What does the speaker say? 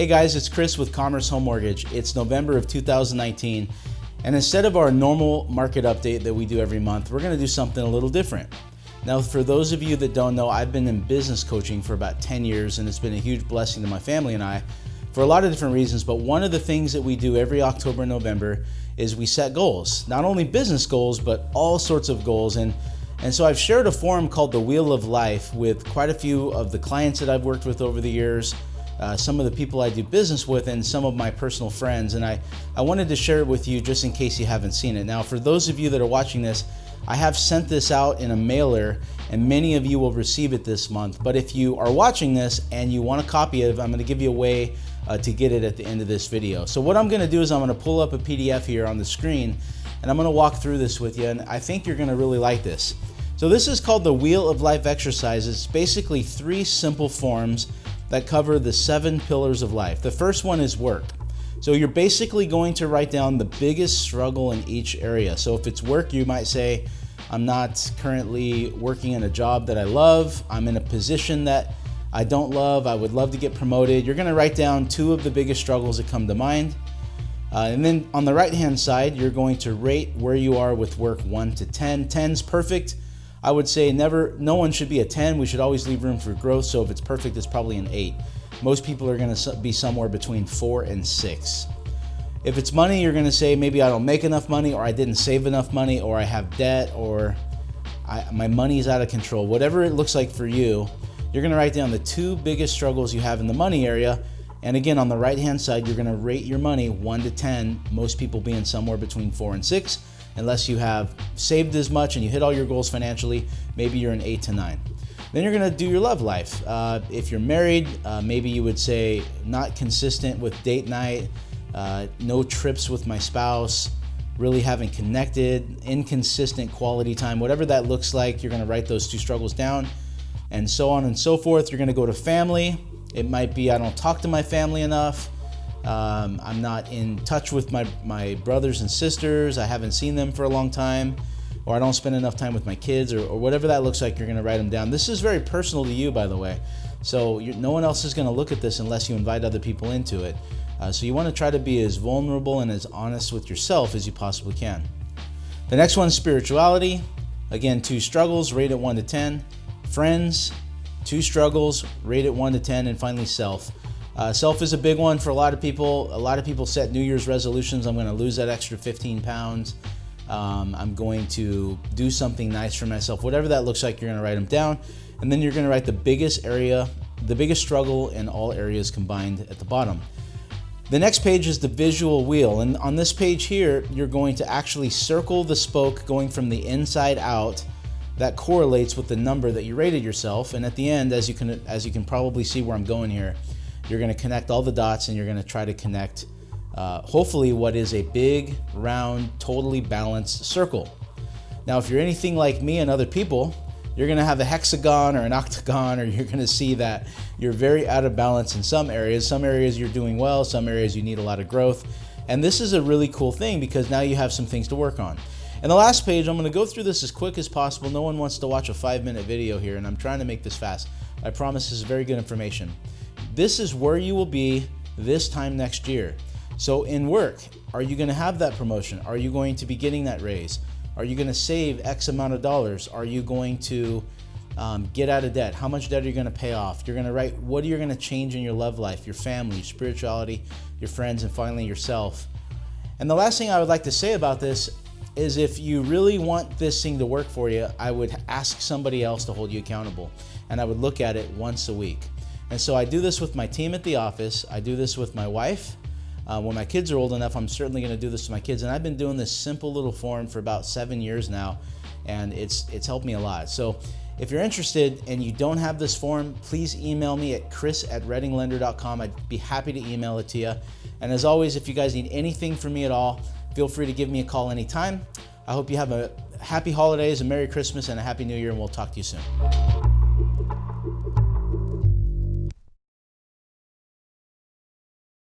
Hey guys, it's Chris with Commerce Home Mortgage. It's November of 2019, and instead of our normal market update that we do every month, we're gonna do something a little different. Now, for those of you that don't know, I've been in business coaching for about 10 years, and it's been a huge blessing to my family and I for a lot of different reasons, but one of the things that we do every October and November is we set goals. Not only business goals, but all sorts of goals. And so I've shared a forum called The Wheel of Life with quite a few of the clients that I've worked with over the years, some of the people I do business with, and some of my personal friends. And I wanted to share it with you just in case you haven't seen it. Now, for those of you that are watching this, I have sent this out in a mailer, and many of you will receive it this month. But if you are watching this and you want a copy of it, I'm going to give you a way to get it at the end of this video. So what I'm going to do is I'm going to pull up a PDF here on the screen, and I'm going to walk through this with you, and I think you're going to really like this. So this is called the Wheel of Life exercises. It's basically 3 simple forms that cover the 7 pillars of life. The first one is work. So you're basically going to write down the biggest struggle in each area. So if it's work, you might say, I'm not currently working in a job that I love. I'm in a position that I don't love. I would love to get promoted. You're gonna write down 2 of the biggest struggles that come to mind. And then on the right-hand side, you're going to rate where you are with work 1 to 10. 10's perfect. I would say no one should be a 10. We should always leave room for growth. So if it's perfect, it's probably an 8. Most people are gonna be somewhere between 4 and 6. If it's money, you're gonna say maybe I don't make enough money, or I didn't save enough money, or I have debt, or my money's out of control. Whatever it looks like for you, you're gonna write down the 2 biggest struggles you have in the money area. And again, on the right-hand side, you're gonna rate your money 1 to 10, most people being somewhere between 4 and 6. Unless you have saved as much and you hit all your goals financially, maybe you're an 8 to 9. Then you're gonna do your love life. If you're married, maybe you would say not consistent with date night, no trips with my spouse, really haven't connected, inconsistent quality time, whatever that looks like, you're gonna write those 2 struggles down, and so on and so forth. You're gonna go to family. It might be I don't talk to my family enough. I'm not in touch with my brothers and sisters. I haven't seen them for a long time, or I don't spend enough time with my kids, or whatever that looks like. You're gonna write them down. This is very personal to you, by the way. So no one else is gonna look at this unless you invite other people into it. So you wanna try to be as vulnerable and as honest with yourself as you possibly can. The next one is spirituality. Again, 2 struggles, rate it 1 to 10. Friends, 2 struggles, rate it 1 to 10. And finally, self. Self is a big one for a lot of people. A lot of people set New Year's resolutions. I'm gonna lose that extra 15 pounds. I'm going to do something nice for myself. Whatever that looks like, you're gonna write them down. And then you're gonna write the biggest struggle in all areas combined at the bottom. The next page is the visual wheel. And on this page here, you're going to actually circle the spoke going from the inside out that correlates with the number that you rated yourself. And at the end, as you can probably see where I'm going here, you're gonna connect all the dots, and you're gonna try to connect hopefully what is a big, round, totally balanced circle. Now, if you're anything like me and other people, you're gonna have a hexagon or an octagon, or you're gonna see that you're very out of balance in some areas. Some areas you're doing well, some areas you need a lot of growth. And this is a really cool thing because now you have some things to work on. And the last page, I'm gonna go through this as quick as possible. No one wants to watch a 5-minute video here, and I'm trying to make this fast. I promise this is very good information. This is where you will be this time next year. So in work, are you gonna have that promotion? Are you going to be getting that raise? Are you gonna save X amount of dollars? Are you going to get out of debt? How much debt are you gonna pay off? You're gonna write what are you gonna change in your love life, your family, your spirituality, your friends, and finally yourself. And the last thing I would like to say about this is if you really want this thing to work for you, I would ask somebody else to hold you accountable. And I would look at it once a week. And so I do this with my team at the office. I do this with my wife. When my kids are old enough, I'm certainly gonna do this with my kids. And I've been doing this simple little form for about 7 years now, and it's helped me a lot. So if you're interested and you don't have this form, please email me at chris@reddinglender.com. I'd be happy to email it to you. And as always, if you guys need anything from me at all, feel free to give me a call anytime. I hope you have a happy holidays, a Merry Christmas, and a Happy New Year, and we'll talk to you soon.